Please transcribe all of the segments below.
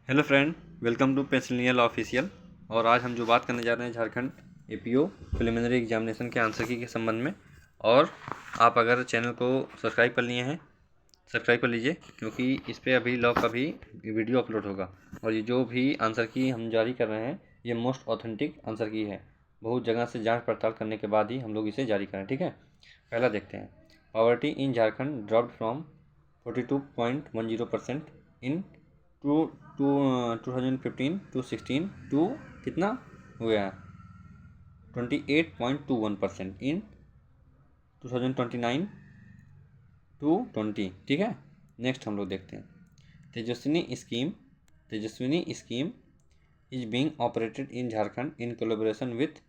Hello friend, welcome to पेंसिलिनियल official. और आज हम जो बात करने जा रहे हैं झारखंड एपीओ प्रिलिमिनरी एग्जामिनेशन के आंसर की के संबंध में। और आप अगर चैनल को सब्सक्राइब कर लिए हैं, सब्सक्राइब कर लीजिए, क्योंकि इस पर अभी लॉ का भी वीडियो अपलोड होगा। और ये जो भी आंसर की हम जारी कर रहे हैं, ये मोस्ट ऑथेंटिक आंसर की है। बहुत जगह से जाँच पड़ताल करने के बाद ही हम लोग इसे जारी करें, ठीक है। पहला देखते हैं। Poverty in Jharkhand dropped from 42.10% in two two 2015 to 16 to कितना हो गया, 28.21% इन 2029 टू 20, ठीक है। नेक्स्ट हम लोग देखते हैं। Tejaswini scheme is being operated in Jharkhand in collaboration with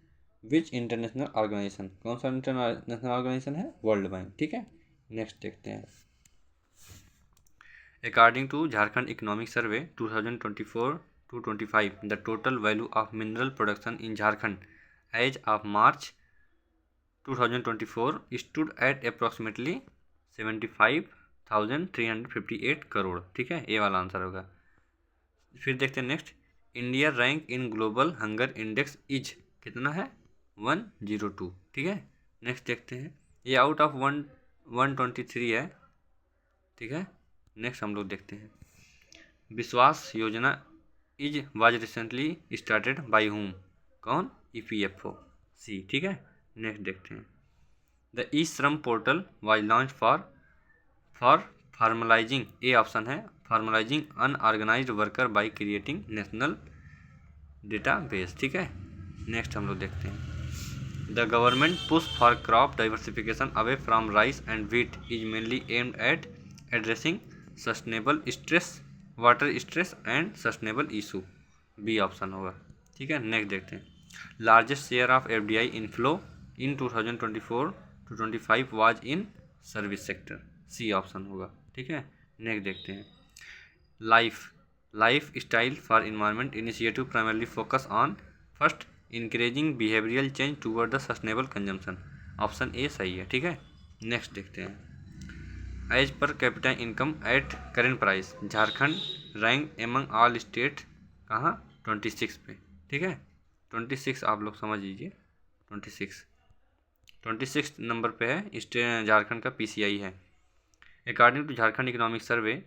which international organisation. कौन सा इंटरनेशनल ऑर्गेनाइजेशन है? वर्ल्ड बैंक, ठीक है। नेक्स्ट देखते हैं। According to Jharkhand Economic Survey 2024 to 25, the total value of mineral production in Jharkhand as of March 2024 stood at approximately 75,358 crore, ठीक है। ये वाला आंसर होगा। फिर देखते हैं next. India rank in global hunger index is कितना है? 102, ठीक है। नेक्स्ट देखते हैं। ये आउट ऑफ 123 है, ठीक है। नेक्स्ट हम लोग देखते हैं। विश्वास योजना was recently started by whom. कौन? EPFO सी, ठीक है। नेक्स्ट देखते हैं। The e Shram portal was launch for formalising, A option है, formalising unorganised worker by creating national database, ठीक है। नेक्स्ट हम लोग देखते हैं। The government push for crop diversification away from rice and wheat is mainly aimed at addressing sustainable stress, water stress and sustainable issue, B option होगा, ठीक है। Next देखते हैं। Largest share of FDI inflow in 2024 to 25 was in service sector, C option होगा, ठीक है। Next देखते हैं। Life style for environment initiative primarily focus on first encouraging behavioural change toward the sustainable consumption, option A सही है, ठीक है। Next देखते हैं। As per capita income at current price Jharkhand rank among all state कहाँ? 26 पे, ठीक है। 26 आप लोग समझ लीजिए, 26 नंबर पे है झारखंड का PCI है। According to Jharkhand economic survey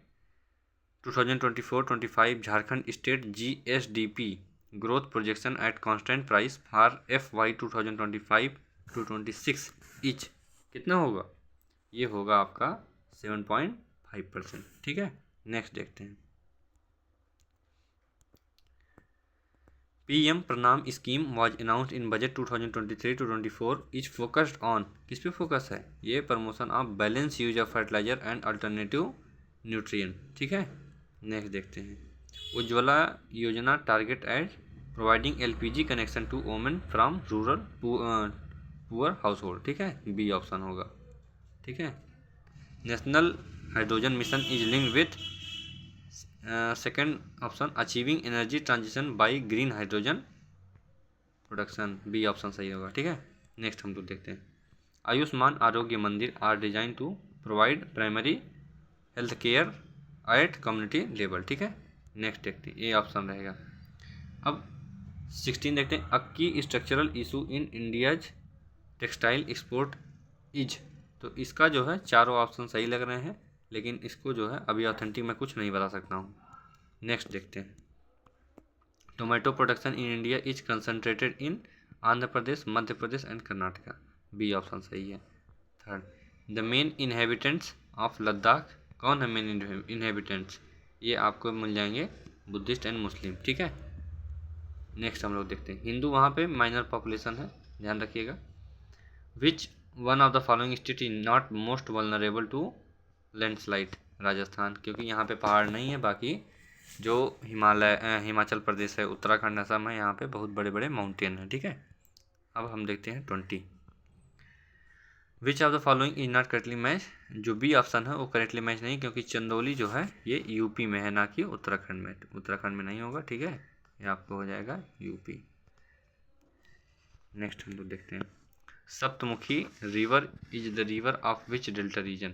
2024-25 Jharkhand state GSDP growth projection at constant price for FY 2025 to 26 इच कितना होगा? ये होगा आपका 7.5%, ठीक है। नेक्स्ट देखते हैं। PM Pranam scheme was announced in budget 2023 to 24 is focused on, किस पे फोकस है? ये promotion of balance use of fertiliser and alternative nutrient, ठीक है। नेक्स्ट देखते हैं। Ujjwala Yojana target at providing LPG connection to women from rural poor house hold, ठीक है, बी ऑप्शन होगा, ठीक है। National hydrogen mission is linked with second option achieving energy transition by green hydrogen production, B option सही होगा, ठीक है। Next हम लोग देखते हैं। Ayushman Arogya Mandir are designed to provide primary health care at community level, ठीक है। नेक्स्ट देखते हैं, ए ऑप्शन रहेगा। अब 16 देखते हैं। अक्की structural issue in India's textile export is, तो इसका जो है चारों ऑप्शन सही लग रहे हैं, लेकिन इसको जो है अभी ऑथेंटिक मैं कुछ नहीं बता सकता हूँ। नेक्स्ट देखते हैं। Tomato production in India is concentrated in Andhra Pradesh, Madhya Pradesh and Karnataka, B option सही है। Third, the main inhabitants of Ladakh, कौन है मेन इनहेबिटेंट्स? ये आपको मिल जाएंगे बुद्धिस्ट एंड मुस्लिम, ठीक है। नेक्स्ट हम लोग देखते हैं। हिंदू वहाँ पे माइनर पॉपुलेशन है, ध्यान रखिएगा। Which one of the following state is not most vulnerable to landslide? Rajasthan, क्योंकि यहाँ पे पहाड़ नहीं है। बाकी जो हिमाचल प्रदेश है, उत्तराखंड, असम है, यहाँ पे बहुत बड़े बड़े माउंटेन हैं, ठीक है। अब हम देखते हैं 20। विच of the following is not correctly match? जो बी ऑप्शन है वो करेक्टली मैच नहीं, क्योंकि चंदौली जो है ये यूपी में है, ना कि उत्तराखंड में। उत्तराखंड में नहीं होगा, ठीक है। ये आपको हो जाएगा यूपी। नेक्स्ट हम लोग देखते हैं। Saptamukhi river is the river of which delta region?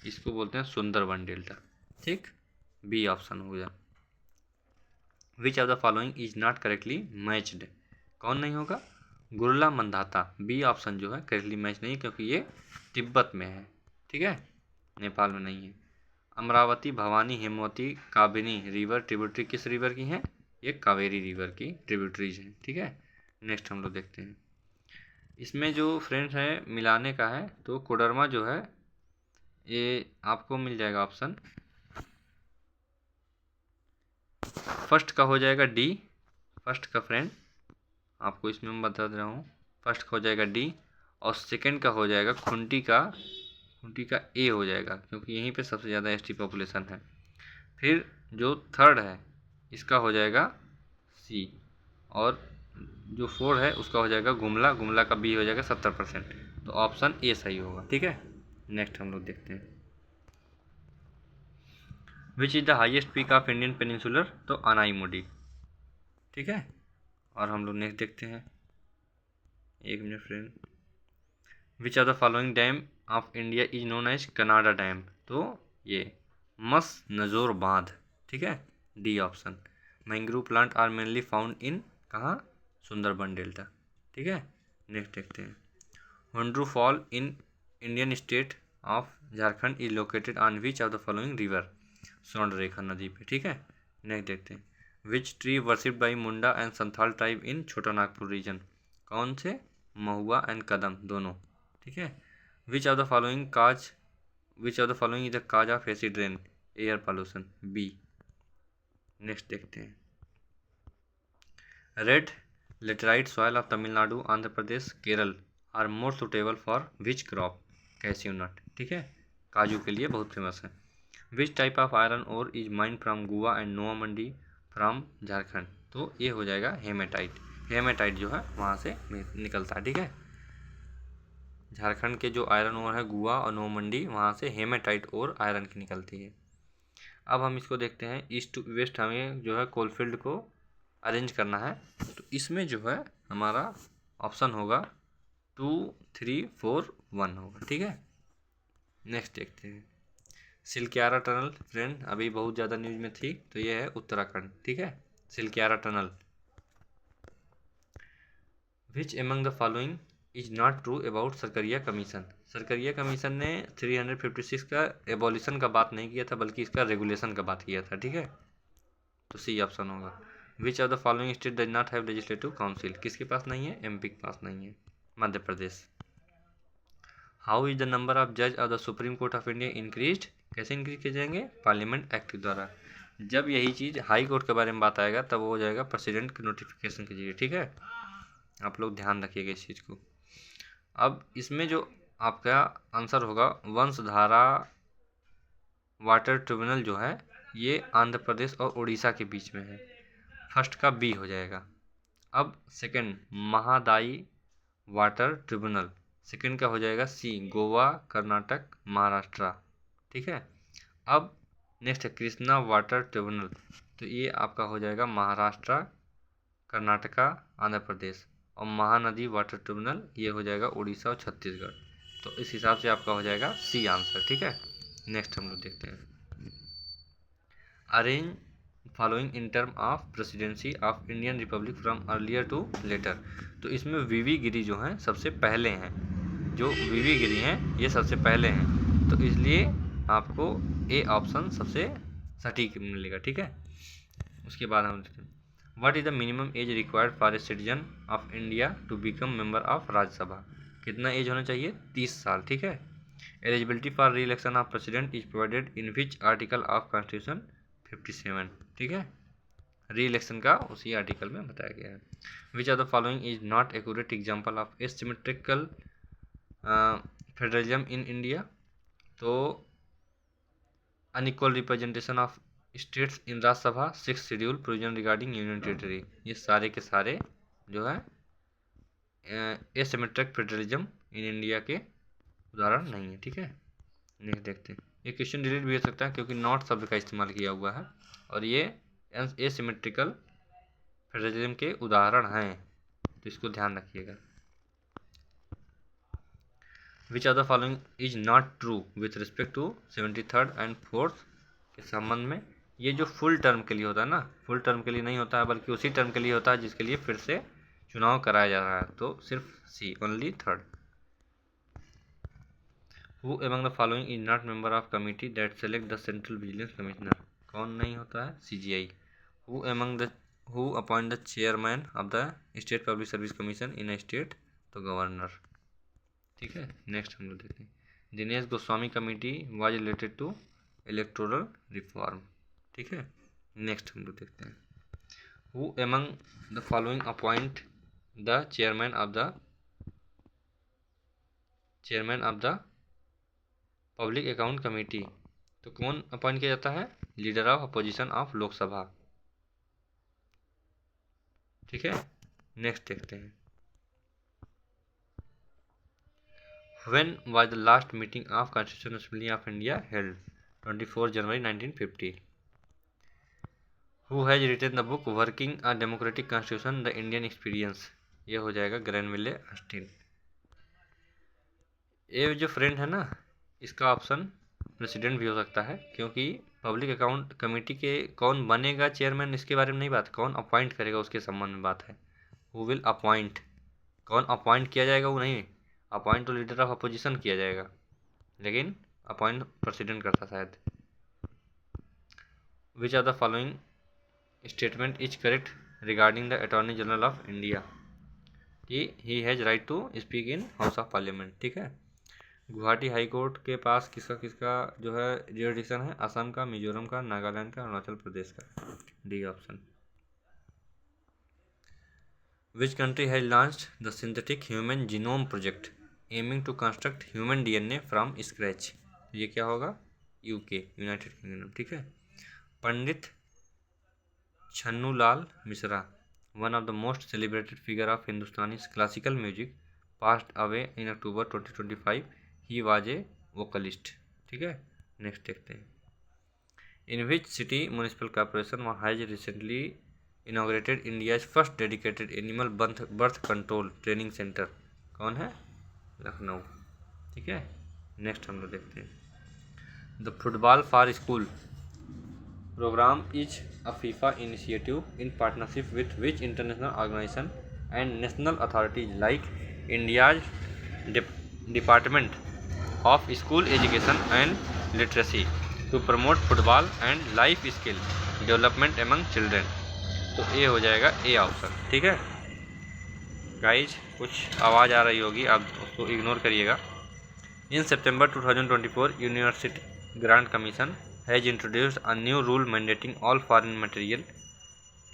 इसको बोलते हैं सुंदरबन डेल्टा, ठीक, बी ऑप्शन हो जाए। Which of the following is not correctly matched, कौन नहीं होगा, गुरला मंदाता, बी ऑप्शन जो है करेक्टली मैच नहीं, क्योंकि ये तिब्बत में है, ठीक है, नेपाल में नहीं है। अमरावती, भवानी, हेमवती, काबिनी रिवर ट्रिब्यूटरी किस रिवर की हैं, ये कावेरी रिवर की ट्रिब्यूटरीज हैं, ठीक है। नेक्स्ट हम लोग देखते हैं, इसमें जो फ्रेंड्स है मिलाने का है, तो कोडरमा जो है ये आपको मिल जाएगा ऑप्शन फर्स्ट का हो जाएगा डी, फर्स्ट का फ्रेंड आपको इसमें मैं बता दे रहा हूँ, फर्स्ट का हो जाएगा डी, और सेकंड का हो जाएगा खुंटी का ए हो जाएगा, क्योंकि यहीं पे सबसे ज़्यादा एसटी पॉपुलेशन है। फिर जो थर्ड है इसका हो जाएगा सी, और जो फोर है उसका हो जाएगा गुमला का बी हो जाएगा 70%, तो ऑप्शन ए सही होगा, ठीक है। नेक्स्ट हम लोग देखते हैं, which is the highest peak of Indian peninsular, तो अनाईमुडी, ठीक है। और हम लोग नेक्स्ट देखते हैं, एक minute friend, which of the following dam of India is known as Canada dam, तो ये मस नजोर बांध, ठीक है, D option. Mangrove plant are mainly found in कहाँ, सुंदरबन डेल्टा, ठीक है। नेक्स्ट देखते हैं, Hundru fall in Indian state of Jharkhand is located on which of the following river, Swarna Rekha नदी पे, ठीक है। नेक्स्ट देखते हैं, which tree worshipped by Munda and Santhal tribe in छोटा नागपुर रीजन, कौन से, महुआ एंड कदम दोनों, ठीक है। Which of the following is the cause of acid rain, air pollution, B. Next देखते हैं, red laterite soil of Tamil Nadu, Andhra Pradesh, Kerala are more suitable for which crop, cashew nut, ठीक है, काजू के लिए बहुत फेमस है। Which type of iron ore is mine from Goa and Noamundi from Jharkhand, तो ये हो जाएगा हेमेटाइट जो है वहाँ से निकलता है, ठीक है। झारखंड के जो आयरन ओर है गोवा और नोमंडी, वहाँ से हेमेटाइट और आयरन की निकलती है। अब हम इसको देखते हैं, ईस्ट टू वेस्ट हमें जो है कोलफील्ड को अरेंज करना है, तो इसमें जो है हमारा ऑप्शन होगा 2, 3, 4, 1 होगा, ठीक है। नेक्स्ट देखते हैं, सिलक्यारा टनल फ्रेंड अभी बहुत ज़्यादा न्यूज में थी, तो ये है उत्तराखंड, ठीक है, Silkyara tunnel. Which among the following is not true about Sarkaria commission, Sarkaria commission ने 356 का एबॉलिशन का बात नहीं किया था, बल्कि इसका रेगुलेशन का बात किया था, ठीक है, तो सी ऑप्शन होगा। Which of the following state does not have legislative council, किसके पास नहीं है, एमपी के पास नहीं है, Madhya Pradesh. How is the number of जज of the Supreme Court of India increase, कैसे इंक्रीज किए जाएंगे, पार्लियामेंट एक्ट के द्वारा। जब यही चीज़ हाई कोर्ट के बारे में बात आएगा तब वो हो जाएगा प्रेसिडेंट के नोटिफिकेशन के जरिए, ठीक है, आप लोग ध्यान रखिएगा इस चीज़ को। अब इसमें जो आपका आंसर होगा, वंशधारा वाटर ट्रिब्यूनल जो है ये आंध्र प्रदेश और उड़ीसा के बीच में है, फर्स्ट का बी हो जाएगा। अब second Mahadayi water tribunal, second का हो जाएगा सी, गोवा, कर्नाटक, महाराष्ट्र, ठीक है। अब नेक्स्ट है कृष्णा वाटर ट्रिब्यूनल, तो ये आपका हो जाएगा महाराष्ट्र, कर्नाटका, आंध्र प्रदेश, और महानदी वाटर ट्रिब्यूनल ये हो जाएगा उड़ीसा और छत्तीसगढ़, तो इस हिसाब से आपका हो जाएगा सी आंसर, ठीक है। नेक्स्ट हम लोग देखते हैं, arrange following in term of presidency of Indian republic from earlier to later, तो इसमें वीवी गिरी जो हैं सबसे पहले हैं, जो वीवी गिरी हैं ये सबसे पहले हैं, तो इसलिए आपको ए ऑप्शन सबसे सटीक मिलेगा, ठीक है। उसके बाद हम देखते हैं, what is the minimum age required for a citizen of India to become member of Rajya Sabha, कितना एज होना चाहिए, 30 साल, ठीक है। Eligibility for re election of president is provided in which article of constitution, 57, ठीक है, री इलेक्शन का उसी आर्टिकल में बताया गया है। Which of the following is not accurate example of asymmetrical federalism in India, तो unequal representation of states in Rajya Sabha, 6th schedule provision regarding union territory, ये सारे के सारे जो है एसिमेट्रिक फेडरलिज्म इन इंडिया के उदाहरण नहीं है, ठीक है। नेक्स्ट देखते हैं, ये क्वेश्चन डिलीट भी हो सकता है क्योंकि नॉट शब्द का इस्तेमाल किया हुआ है, और ये एसिमेट्रिकल फेडरलिज्म के उदाहरण हैं, तो इसको ध्यान रखिएगा। Which of the following is not true with respect to 73rd and 4th के संबंध में, ये जो फुल टर्म के लिए होता है ना, फुल टर्म के लिए नहीं होता है, बल्कि उसी टर्म के लिए होता है जिसके लिए फिर से चुनाव कराया जा रहा है। तो सिर्फ C, only third. Who among the following is not member of committee that select the central vigilance commissioner? कौन नहीं होता है? CJI. Who among the who appoint the chairman of the state public service commission in a state? तो governor. ठीक है, next हम लोग देखते हैं। Dinesh Goswami committee was related to electoral reform. ठीक है, नेक्स्ट हम लोग देखते हैं। Who among the following appoint the chairman of the public account committee? तो कौन अपॉइंट किया जाता है? Leader of opposition of Lok Sabha. ठीक है, नेक्स्ट देखते हैं। When was the last meeting of Constitutional Assembly of India held? 24 January 1950. Who has written the book Working a Democratic Constitution: The Indian Experience? ये हो जाएगा ग्रैनविले ऑस्टिन। ये जो फ्रेंड है ना, इसका ऑप्शन प्रेसिडेंट भी हो सकता है, क्योंकि पब्लिक अकाउंट कमेटी के कौन बनेगा चेयरमैन इसके बारे में नहीं बात, कौन अपॉइंट करेगा उसके संबंध में बात है। हु विल अपॉइंट, कौन अपॉइंट किया जाएगा वो नहीं, अपॉइंट तो लीडर ऑफ अपोजिशन किया जाएगा, लेकिन अपॉइंट प्रेसिडेंट करता शायद। Which are the following statement is correct regarding the attorney general of India? कि he has right to speak in house of parliament. ठीक है, गुवाहाटी हाई कोर्ट के पास किसका किसका जो है जुरिडिक्शन है? असम का, मिजोरम का, नागालैंड का, अरुणाचल प्रदेश का। D option. Which country has launched the synthetic human genome project aiming to construct human DNA from scratch? ये क्या होगा? UK, united kingdom. ठीक है। Pandit Chhannulal Mishra, one of the most celebrated figure of Hindustani classical music, passed away in October 2025। He was a vocalist. ठीक है, next देखते हैं। In which city municipal corporation has recently inaugurated India's first dedicated animal birth control training centre? कौन है? लखनऊ। ठीक है, next हम लोग देखते हैं। The football for school programme is a FIFA initiative in partnership with which international organisation and national authorities like India's department of school education and literacy to promote football and life skill development among children? तो ये हो जाएगा A option. ठीक है guys, कुछ आवाज़ आ रही होगी, आप उसको इग्नोर करिएगा। In September 2024 university grant commission has introduced a new rule mandating all foreign material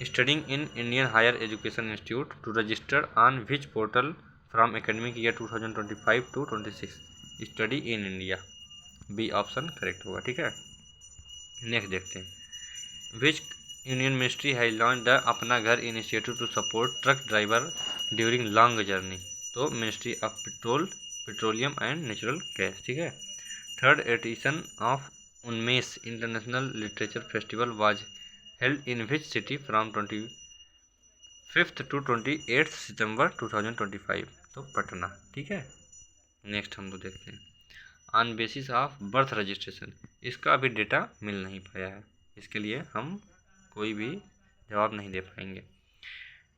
studying in Indian higher education institute to register on which portal from academic year 2025 to 26 study in India? B option correct होगा। ठीक है, next देखते हैं। Which union ministry has launch the Apna Ghar initiative to support truck driver during long journey? तो ministry of petroleum and natural gas. ठीक है। Third edition of Unmesh international literature festival was held in which city from 25 to 28 सितंबर 2025? तो पटना। ठीक है, next हम लोग देखते हैं। On basis of birth registration, इसका अभी डेटा मिल नहीं पाया है, इसके लिए हम कोई भी जवाब नहीं दे पाएंगे।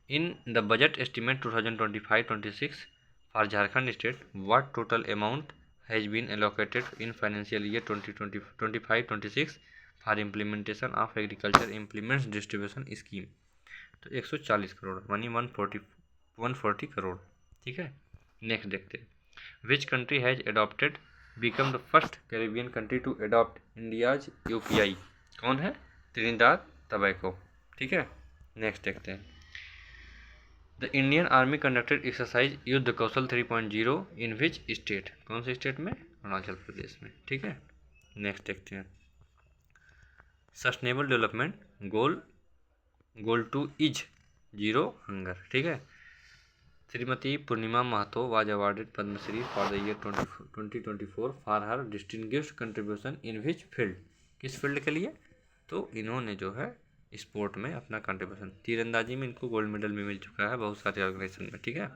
In the budget estimate 2025-26 for Jharkhand state what total amount has been allocated in financial year 2025-26 for implementation of agriculture implements distribution scheme? तो 140 करोड़, यानी 140 करोड़। ठीक है, नेक्स्ट देखते हैं। Which country has adopted become the first Caribbean country to adopt India's UPI? कौन है? Trinidad Tobago. ठीक है, नेक्स्ट देखते हैं। The Indian army conducted exercise Yudh Kaushal 3.0 in which state? कौन से स्टेट में? अरुणाचल प्रदेश में। ठीक है, नेक्स्ट देखते हैं। Sustainable development goal 2 is zero hunger. ठीक है। Shrimati Purnima Mahato was awarded Padma Shri for the year 2024 for her distinguished contribution in which field? किस फील्ड के लिए? तो इन्होंने जो है स्पोर्ट में अपना कंट्रीब्यूशन, तीरंदाजी में इनको गोल्ड मेडल भी मिल चुका है बहुत सारे ऑर्गेनाइजेशन में। ठीक है।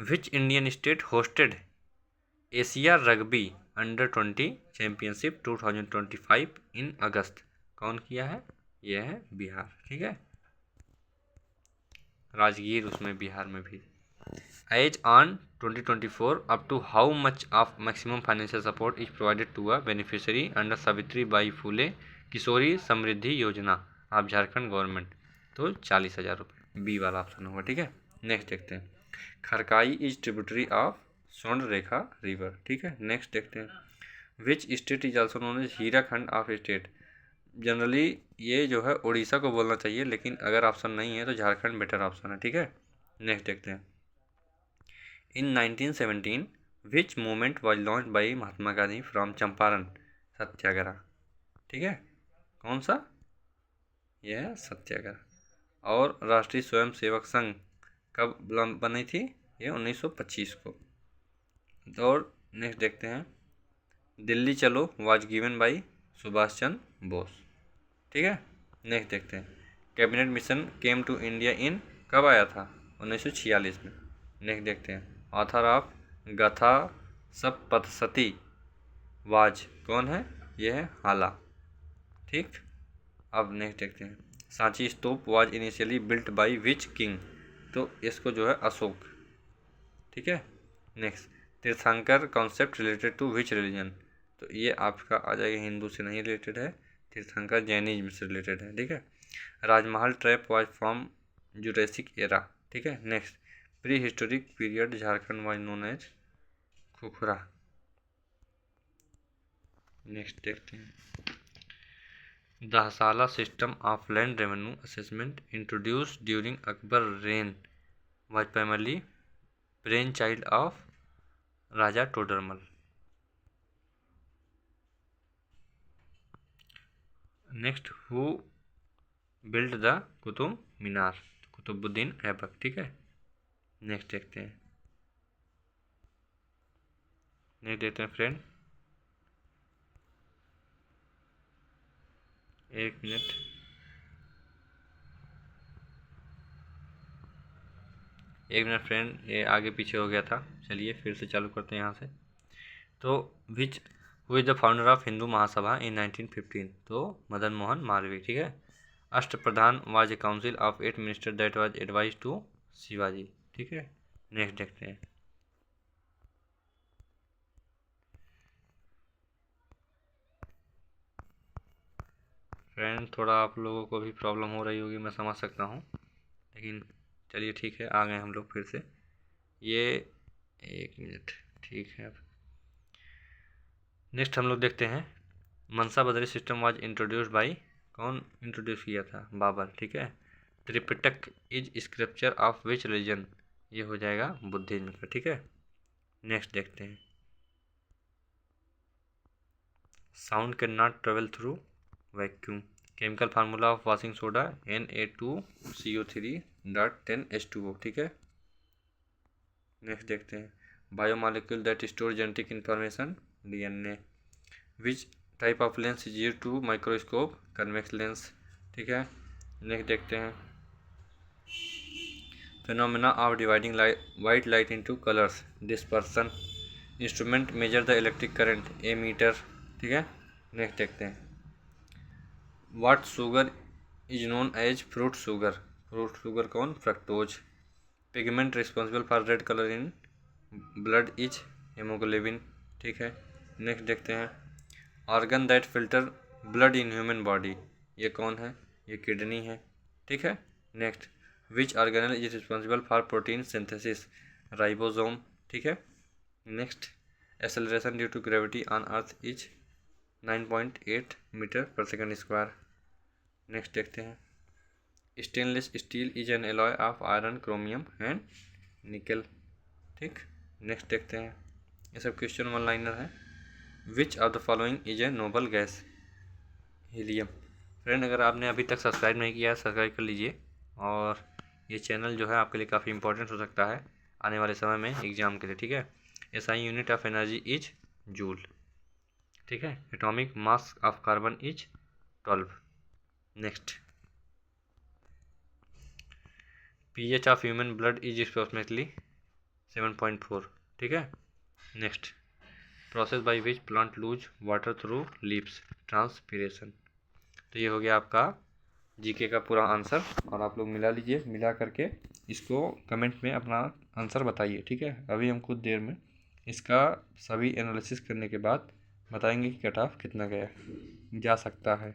Which Indian state hosted Asia rugby under 20 championship 2025 इन अगस्त? कौन किया है? ये है बिहार। ठीक है, राजगीर उसमें बिहार में भी। As on 2024 up to how much of maximum financial support is provided to a beneficiary under Savitribai Phule Kishori Samriddhi Yojana of Jharkhand government? तो 40,000 रुपये, बी वाला ऑप्शन होगा। ठीक है, नेक्स्ट देखते हैं। खरकाई इज ट्रिब्यूटरी ऑफ स्वर्ण रेखा रिवर। ठीक है, नेक्स्ट देखते हैं। Which state is also known as Hirakhand of state? Generally ये जो है उड़ीसा को बोलना चाहिए, लेकिन अगर ऑप्शन नहीं है तो झारखंड बेटर ऑप्शन है। ठीक है, नेक्स्ट देखते हैं। In 1917 which movement was launch by Mahatma Gandhi from Champaran Satyagraha? ठीक है, कौन सा? यह है सत्याग्रह। और राष्ट्रीय स्वयंसेवक संघ कब बनी थी? ये 1925 को। और नेक्स्ट देखते हैं। दिल्ली चलो was given by Subhash Chandra Bose. ठीक है, नेक्स्ट देखते हैं। Cabinet mission came to India in कब आया था? 1946 में। नेक्स्ट देखते हैं। ऑथर ऑफ गथा सप्तशती वाज कौन है? ये है हाला। ठीक, अब नेक्स्ट देखते हैं। Sanchi stupa was initially built by which king? तो इसको जो है अशोक। ठीक है, next. Tirthankar concept related to which religion? तो ये आपका आ जाएगा, हिंदू से नहीं रिलेटेड है, तीर्थंकर जैनिज्म से रिलेटेड है। ठीक है, Rajmahal trap was from Jurassic era. ठीक है, next. Prehistoric period Jharkhand was known as Khukhra. Next देखते हैं। Dahsala system of land revenue assessment introduced during Akbar reign was primarily brainchild of Raja Todarmal. Next, who build the Qutub Minar? Qutubuddin Aibak. ठीक है, next देखते हैं। Next देखते हैं फ्रेंड, एक मिनट। फ्रेंड, ये आगे पीछे हो गया था, चलिए फिर से चालू करते हैं यहाँ से। तो which who is the founder of Hindu Mahasabha in 1915? तो मदन मोहन मालवीय। ठीक है, Ashtapradhan was a council of 8 minister that was advise to Shivaji. ठीक है, नेक्स्ट देखते हैं। फ्रेंड, थोड़ा आप लोगों को भी प्रॉब्लम हो रही होगी, मैं समझ सकता हूँ, लेकिन चलिए ठीक है, आ गए हम लोग फिर से। ये एक मिनट, ठीक है। नेक्स्ट हम लोग देखते हैं। मनसा बदरी सिस्टम वाज इंट्रोड्यूस्ड बाई, कौन इंट्रोड्यूस किया था? बाबर। ठीक है, Tripitaka is scripture of which religion? ये हो जाएगा बुद्धिज्म का। ठीक है, नेक्स्ट देखते हैं। Sound can not travel through vacuum. Chemical formula of washing soda Na2CO3.10H2O। ठीक है, नेक्स्ट देखते हैं। Biomolecule that store genetic information DNA। Which type of lens is used to microscope? Convex lens. ठीक है, नेक्स्ट देखते हैं। Phenomena of dividing white light into colours dispersion. Instrument measure the electric current? Ammeter. ठीक है, next देखते हैं। What sugar is known as fruit sugar? Fruit sugar कौन? Fructose. Pigment responsible for red colour in blood is haemoglobin. ठीक है, next देखते हैं। Organ that filter blood in human body, ये कौन है? ये किडनी है। ठीक है, next. Which organelle is responsible for protein synthesis? Ribosome. ठीक है, next. Acceleration due to gravity on earth is 9.8 metre per second square. Next देखते हैं। Stainless steel is an alloy of iron, chromium and nickel. ठीक, next देखते हैं। ये सब question one liner है। Which of the following is a noble gas? Helium. Friend, अगर आपने अभी तक सब्सक्राइब नहीं किया है, सब्सक्राइब कर लीजिए। और ये चैनल जो है आपके लिए काफ़ी इंपॉर्टेंट हो सकता है आने वाले समय में एग्जाम के लिए। ठीक है, SI unit of energy is joule. ठीक है, atomic mass of carbon is 12। Next. pH of human blood is approximately 7.4। ठीक है, next. Process by which plant loose water through leaves? Transpiration. तो ये हो गया आपका जीके का पूरा आंसर। और आप लोग मिला लीजिए, मिला करके इसको कमेंट में अपना आंसर बताइए, ठीक है। अभी हम कुछ देर में इसका सभी एनालिसिस करने के बाद बताएंगे कि कट ऑफ कितना गया जा सकता है।